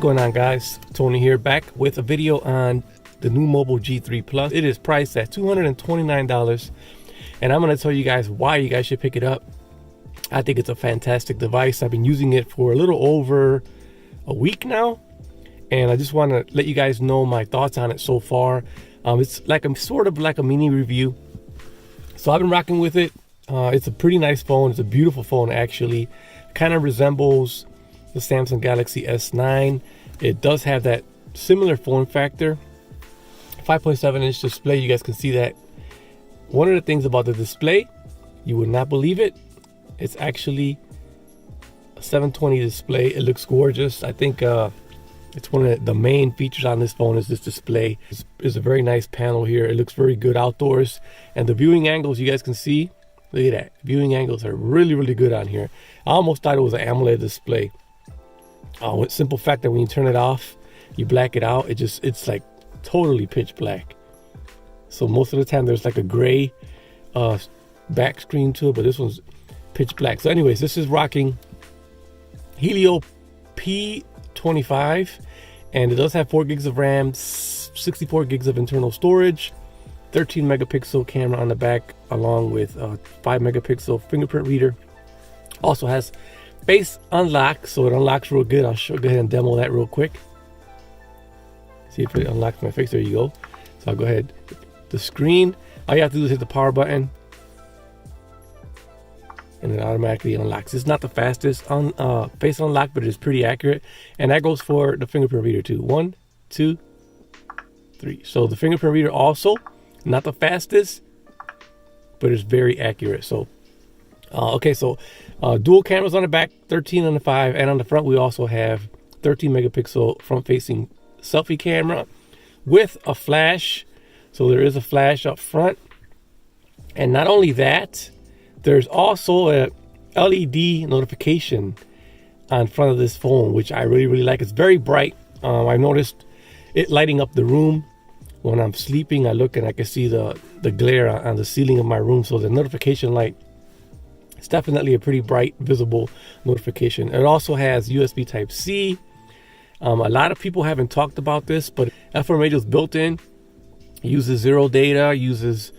going on, guys? Tony here, back with a video on the new Mobil G3 Plus. It is priced at $229, and I'm going to tell you guys why you guys should pick it up. I think it's a fantastic device. I've been using it for a little over a week now, and I just want to let you guys know my thoughts on it so far. It's like sort of like a mini review. So I've been rocking with it. It's a pretty nice phone. It's a beautiful phone, actually. Kind of resembles the Samsung Galaxy S9. It does have that similar form factor. 5.7-inch display. You guys can see that. One of the things about the display, you would not believe it, it's actually a 720 display. It looks gorgeous. I think it's one of the main features on this phone is this display. It's a very nice panel here. It looks very good outdoors, and the viewing angles, you guys can see, look at that. Viewing angles are really good on here. I almost thought it was an AMOLED display. With simple fact that when you turn it off, you black it out, it's like totally pitch black. So most of the time there's like a gray back screen to it, but this one's pitch black. So anyways, this is rocking Helio P25, and it does have 4 gigs of RAM, 64 gigs of internal storage, 13 megapixel camera on the back, along with 5 megapixel fingerprint reader. Also has face unlock, so it unlocks real good. I'll go ahead and demo that real quick. See if it unlocks my face. There you go. So I'll go ahead. The screen, all you have to do is hit the power button, and it automatically unlocks. It's not the fastest on face unlock, but it's pretty accurate. And that goes for the fingerprint reader too. 1, 2, 3. So the fingerprint reader also not the fastest, but it's very accurate. So okay, so dual cameras on the back, 13 on the 5, and on the front we also have 13 megapixel front facing selfie camera with a flash. So there is a flash up front, and not only that, there's also a LED notification on front of this phone, which I really like. It's very bright. I noticed it lighting up the room when I'm sleeping. I look and I can see the glare on the ceiling of my room. So the notification light, it's definitely a pretty bright, visible notification. It also has USB Type-C. A lot of people haven't talked about this, but FM radio is built in. It uses zero data, uses,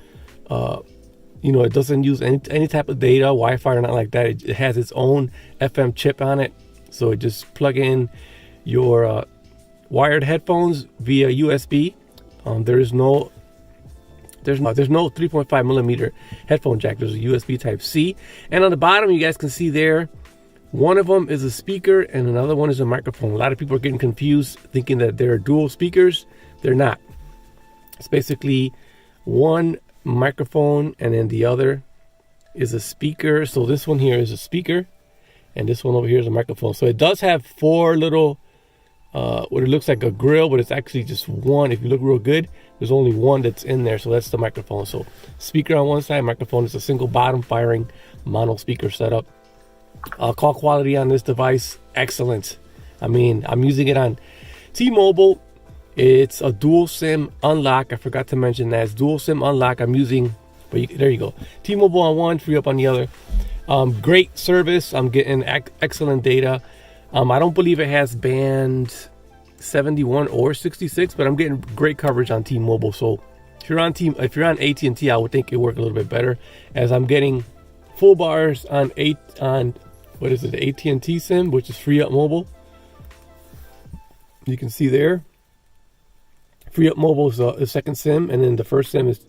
it doesn't use any type of data, Wi-Fi or nothing like that. It has its own FM chip on it. So it just plug in your wired headphones via USB. There's no 3.5 millimeter headphone jack. There's a USB Type-C, and on the bottom you guys can see there, one of them is a speaker and another one is a microphone. A lot of people are getting confused thinking that they're dual speakers. They're not. It's basically one microphone and then the other is a speaker. So this one here is a speaker and this one over here is a microphone. So it does have 4 little what it looks like a grill, but it's actually just one. If you look real good, there's only one that's in there. So that's the microphone. So speaker on one side, microphone. Is a single bottom firing mono speaker setup. Call quality on this device, excellent. I mean, I'm using it on T-Mobile. It's a dual SIM unlock. I forgot to mention that. It's dual SIM unlock. I'm using, there you go. T-Mobile on one, free up on the other. Great service. I'm getting excellent data. I don't believe it has band 71 or 66, but I'm getting great coverage on T-Mobile. So if you're on AT&T, I would think it work a little bit better, as I'm getting full bars on what is it, the AT&T SIM, which is Free Up Mobile. You can see there, Free Up Mobile is a second SIM, and then the first SIM is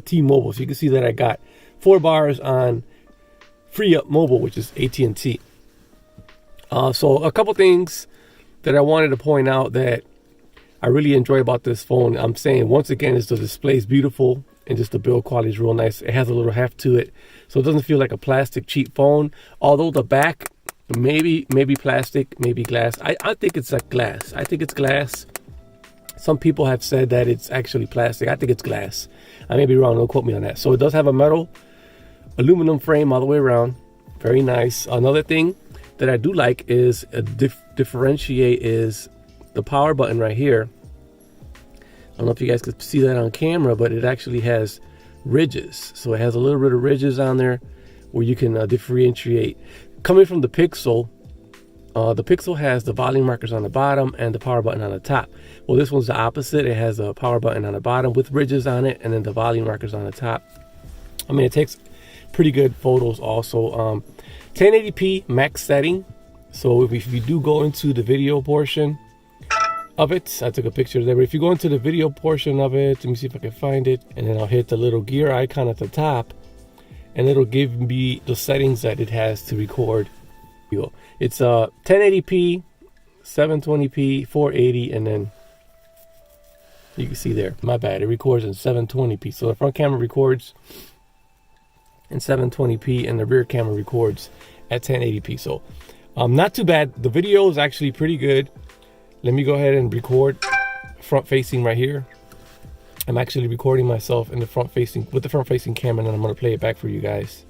T-Mobile. So you can see that I got 4 bars on Free Up Mobile, which is AT&T. So a couple things that I wanted to point out that I really enjoy about this phone. I'm saying once again, is the display is beautiful and just the build quality is real nice. It has a little heft to it, so it doesn't feel like a plastic cheap phone. Although the back maybe plastic, maybe glass. I think it's like glass. I think it's glass. Some people have said that it's actually plastic. I think it's glass. I may be wrong. Don't quote me on that. So it does have a metal aluminum frame all the way around. Very nice. Another thing that I do like is differentiate is the power button right here. I don't know if you guys could see that on camera, but it actually has ridges. So it has a little bit of ridges on there where you can differentiate. Coming from the Pixel, The Pixel has the volume markers on the bottom and the power button on the top. Well, this one's the opposite. It has a power button on the bottom with ridges on it, and then the volume markers on the top. I mean, it takes pretty good photos also. 1080p max setting. So if you do go into the video portion of it, I took a picture there, but if you go into the video portion of it, let me see if I can find it, and then I'll hit the little gear icon at the top, and it'll give me the settings that it has to record. It's 1080p, 720p, 480, and then you can see there, my bad, it records in 720p. So the front camera records in 720p and the rear camera records at 1080p. So not too bad. The video is actually pretty good. Let me go ahead and record front facing right here. I'm actually recording myself in the front facing with the front facing camera, and I'm going to play it back for you guys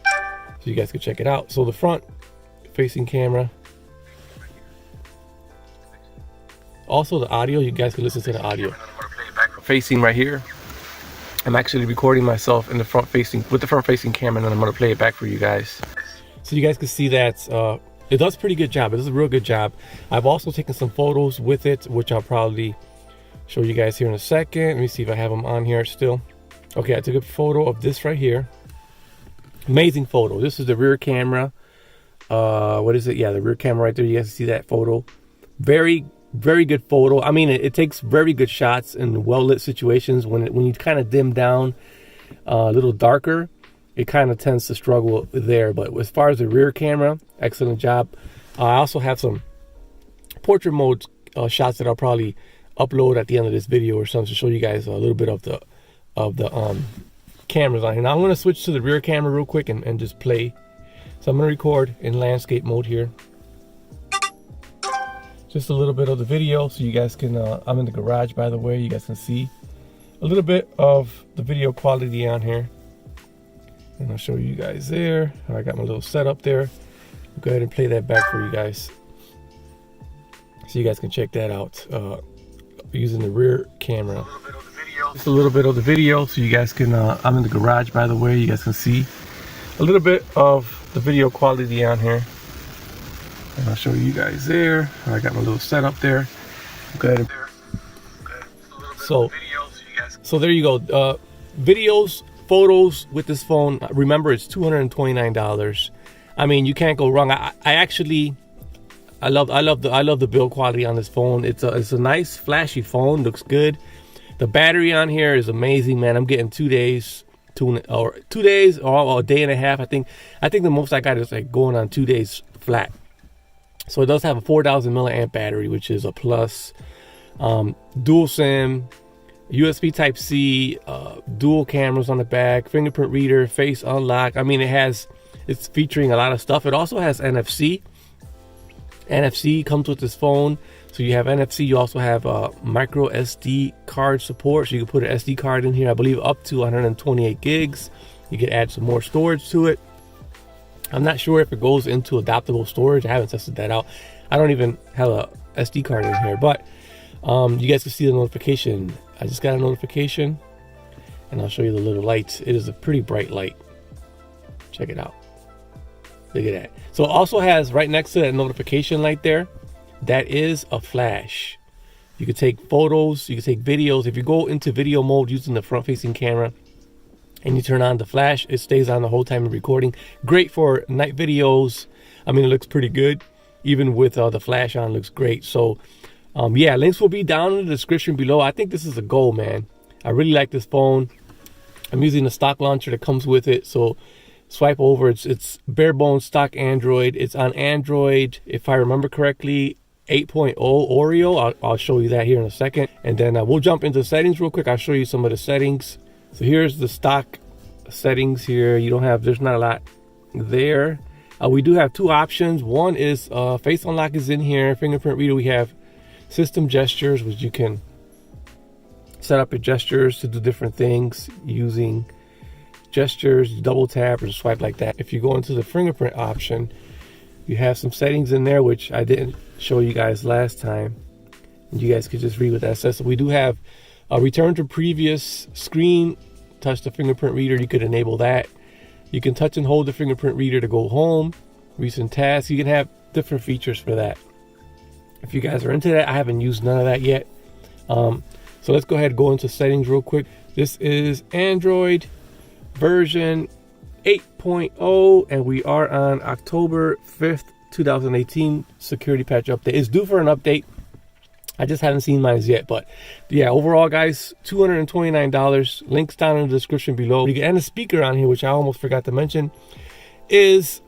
so you guys can check it out. So the front facing camera, also the audio, you guys can listen to the audio. Facing right here, I'm actually recording myself in the front facing with the front facing camera, and I'm going to play it back for you guys so you guys can see that it does a pretty good job. It does a real good job. I've also taken some photos with it, which I'll probably show you guys here in a second. Let me see if I have them on here still. Okay, I took a photo of this right here. Amazing photo. This is the rear camera. What is it? Yeah, the rear camera right there. You guys see that photo. Very, very good photo. I mean, it takes very good shots in well-lit situations. When you kind of dim down a little darker, it kind of tends to struggle there. But as far as the rear camera, excellent job. I also have some portrait mode shots that I'll probably upload at the end of this video or something to show you guys a little bit of the cameras on here. Now I'm going to switch to the rear camera real quick and just play. So I'm going to record in landscape mode here. Just a little bit of the video so you guys can, I'm in the garage by the way, you guys can see a little bit of the video quality on here. And I'll show you guys there. I got my little setup there. Go ahead and play that back for you guys so you guys can check that out using the rear camera. Just a little bit of the video so you guys can, I'm in the garage by the way, you guys can see a little bit of the video quality on here. And I'll show you guys there. I got my little setup there. Go ahead and so there you go. Videos, photos with this phone. Remember, it's $229. I mean, you can't go wrong. I love the build quality on this phone. It's a nice flashy phone. Looks good. The battery on here is amazing, man. I'm getting 2 days, 2 days or a day and a half. I think the most I got is like going on 2 days flat. So it does have a 4,000 milliamp battery, which is a plus. Dual SIM, USB Type C, dual cameras on the back, fingerprint reader, face unlock. I mean, it's featuring a lot of stuff. It also has NFC. NFC comes with this phone. So you have NFC. You also have micro SD card support. So you can put an SD card in here, I believe up to 128 gigs. You can add some more storage to it. I'm not sure if it goes into adaptable storage. I haven't tested that out. I don't even have a SD card in here, but you guys can see the notification. I just got a notification and I'll show you the little lights. It is a pretty bright light. Check it out. Look at that. So it also has right next to that notification light there, that is a flash. You can take photos, you can take videos. If you go into video mode using the front facing camera and you turn on the flash, it stays on the whole time of recording. Great for night videos. I mean, it looks pretty good. Even with the flash on, looks great. So yeah, links will be down in the description below. I think this is a goal, man. I really like this phone. I'm using the stock launcher that comes with it. So swipe over, it's bare bones stock Android. It's on Android, if I remember correctly, 8.0 Oreo. I'll show you that here in a second. And then we'll jump into settings real quick. I'll show you some of the settings. So here's the stock settings here. There's not a lot there. We do have two options. One is face unlock is in here. Fingerprint reader. We have system gestures, which you can set up your gestures to do different things using gestures. You double tap or swipe like that. If you go into the fingerprint option, you have some settings in there which I didn't show you guys last time, and you guys could just read what that says. So we do have a return to previous screen. Touch the fingerprint reader, you could enable that. You can touch and hold the fingerprint reader to go home. Recent tasks, you can have different features for that. If you guys are into that, I haven't used none of that yet. So let's go ahead and go into settings real quick. This is Android version 8.0, and we are on October 5th, 2018. Security patch update is due for an update. I just haven't seen mine yet, but yeah, overall, guys, $229. Links down in the description below. And the speaker on here, which I almost forgot to mention, is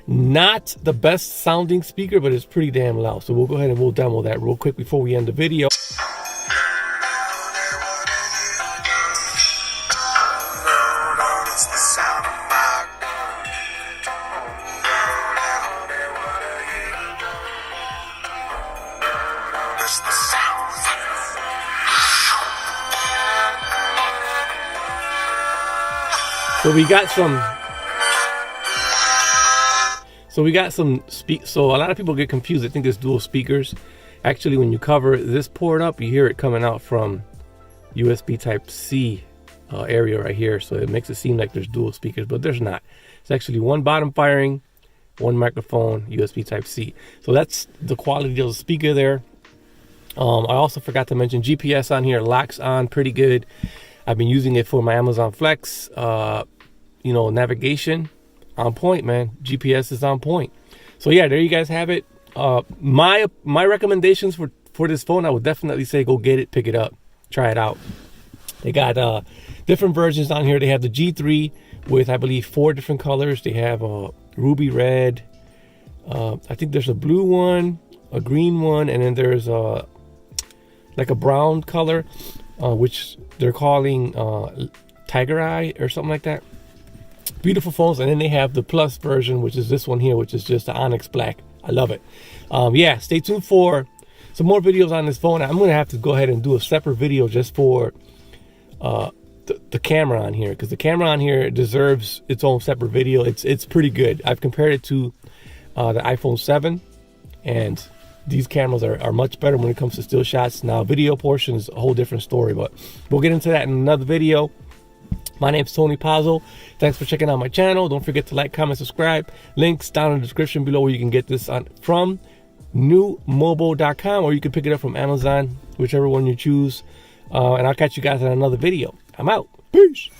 not the best sounding speaker, but it's pretty damn loud. So we'll go ahead and we'll demo that real quick before we end the video. So we got some so a lot of people get confused. I think it's dual speakers. Actually, when you cover this port up, you hear it coming out from USB type C area right here. So it makes it seem like there's dual speakers, but there's not. It's actually one bottom firing, one microphone, USB type C. So that's the quality of the speaker there. I also forgot to mention GPS on here, locks on pretty good. I've been using it for my Amazon Flex, navigation on point, man. GPS is on point. So yeah, there you guys have it. My recommendations for this phone, I would definitely say go get it, pick it up, try it out. They got different versions on here. They have the G3 with, I believe, 4 different colors. They have a ruby red. I think there's a blue one, a green one, and then there's like a brown color, which they're calling Tiger Eye or something like that. Beautiful phones. And then they have the Plus version, which is this one here, which is just the Onyx Black. I love it. Yeah, stay tuned for some more videos on this phone. I'm going to have to go ahead and do a separate video just for the camera on here, because the camera on here deserves its own separate video. It's pretty good. I've compared it to the iPhone 7, and these cameras are much better when it comes to still shots. Now, video portion is a whole different story, but we'll get into that in another video. My name's Tony Pazzo. Thanks for checking out my channel. Don't forget to like, comment, subscribe. Links down in the description below where you can get this from newmobile.com, or you can pick it up from Amazon, whichever one you choose. And I'll catch you guys in another video. I'm out. Peace.